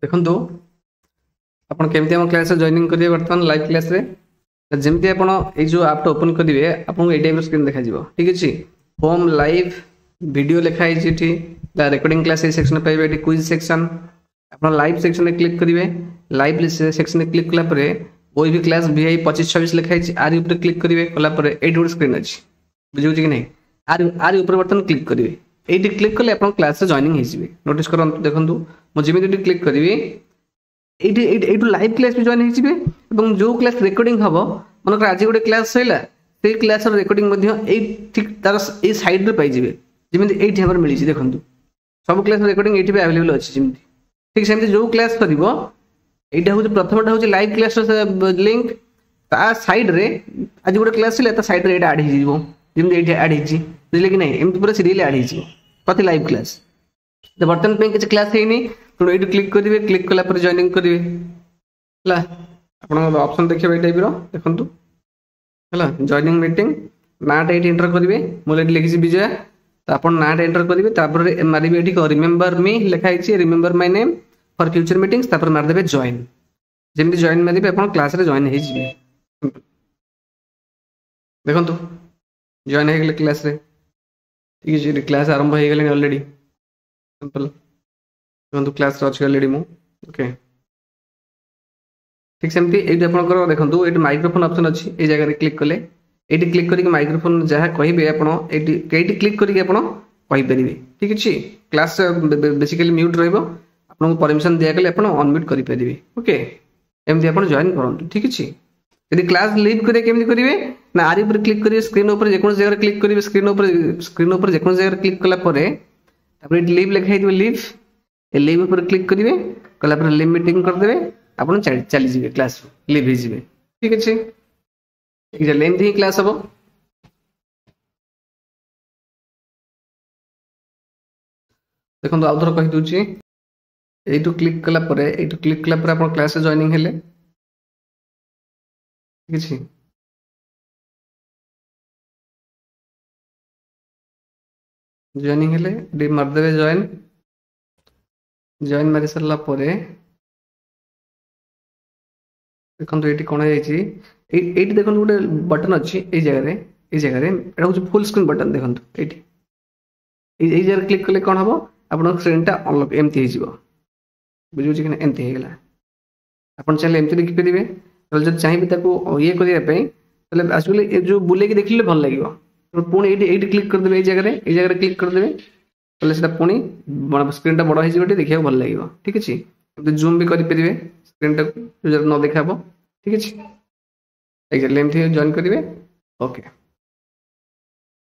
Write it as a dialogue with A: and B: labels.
A: देखो आपण केमती हम क्लास जॉइनिंग करेंगे बर्तमान लाइव क्लास रे जमती आपण ये जो आप ओपन करेंगे आपको ये टाइप स्क्रीन देखा ठीक अच्छे होम लाइव वीडियो लिखाई रिकॉर्डिंग क्लास ये सेक्शन पाइबे क्विज सेक्शन आप लाइव सेक्शन में क्लिक करेंगे लाइव सेक्शन में क्लिक कलापर कोई भी क्लास VI 25-26 लिखाई आर ऊपर क्लिक करेंगे कलापर ये गोटे स्क्रीन अच्छी बुझे कि नहीं आर ऊपर बर्तमान क्लिक करेंगे ये क्लिक कले आप क्लास जॉइनिंग हो नोटिस कर देखो मुझे क्लिक करी ये लाइव क्लास भी जॉइन हो जो क्लास रिकॉर्डिंग हम मन आज गोटे क्लास सैला से क्लास रिकॉर्डिंग तार सैड्रे पाइबे जमी ये मिली देखो सब क्लास रिकॉर्डिंग ये आवेलेबल अच्छी जमी ठीक सेमती जो क्लास कर यहाँ हूँ प्रथमटा हूँ लाइव क्लास लिंक ता साइड रे आज गोटे क्लास है सैड रे आड होमती आड बुझे कि नहीं एमती पूरा सीरियल आड हो प्रति लाइव क्लास तो बर्तमान किसी क्लास है तेणु ये क्लिक करेंगे क्लिक कलापर जॉइनिंग करेंगे है आप ऑप्शन देखिए ये टाइप देखो है जॉइनिंग मीटिंग नाटा ये एंटर करेंगे मुझे लिखी विजया तो आप नाटा एंटर करेंगे मारे ये रिमेम्बर मी लिखाई remember my name for future meetings मारदेवे जॉइन जमी जॉइन मारे आप क्लास जॉइन हो देखो जॉइन हो क्लास ठीक है क्लास आरंभ हो गले ऑलरेडी सिंपल देखो क्लास अच्छी ऑलरेडी मु ओके ठीक सेमती ये देखो ये माइक्रोफोन ऑप्शन अच्छी ये जगह क्लिक कले ये क्लिक करके माइक्रोफोन जहाँ कहे आपड़ी क्लिक करके आपरे ठीक अच्छे क्लास बेसिकली म्यूट रहा परमिशन दिगले आप अनम्यूट करेंगे ओके एमती आप जॉइन करूँ ठीक अच्छे यदि क्लास लीव करेंगे केमती करेंगे ना आर ऊपर क्लिक करेंगे स्क्रीन ऊपर जेको जगह क्लिक करेंगे स्क्रीन ऊपर जेको जगह क्लिक कलापर लीव लिखाई लीव ए लीव ऊपर क्लिक करेंगे कलापर लीव मीटिंग करदे आप चलीजे क्लास लीव हो ठीक अच्छे ठीक है एमती ही क्लास हम देखो आउ थर कहीदे यू क्लिक कलापर यू क्लिक कलापर आप क्लास जॉइनिंग हेले ठीक अच्छे जॉइनिंग हेले मारदेवे जॉइन मारी सारा देखो ये कौन ये देखो गोटे बटन अच्छी ये जगह हूँ फुल स्क्रीन बटन देखो ये जगह क्लिक कले कौन हम आप स्क्रीनटा अनलॉक एमती हो बुझे कि एमती होगा आप चाहिए एमती देखिपारे जब चाहिए ये करने आसले जो बुले देखिले भल लगे पुणी ये क्लिक करदे ये जगह क्लिक करदे पुणी स्क्रीनटा बड़ हो देखा भल लगे ठीक अच्छे जूम भी करेंगे स्क्रीनटा न देखा ठीक अच्छे एमती जॉइन करेंगे ओके।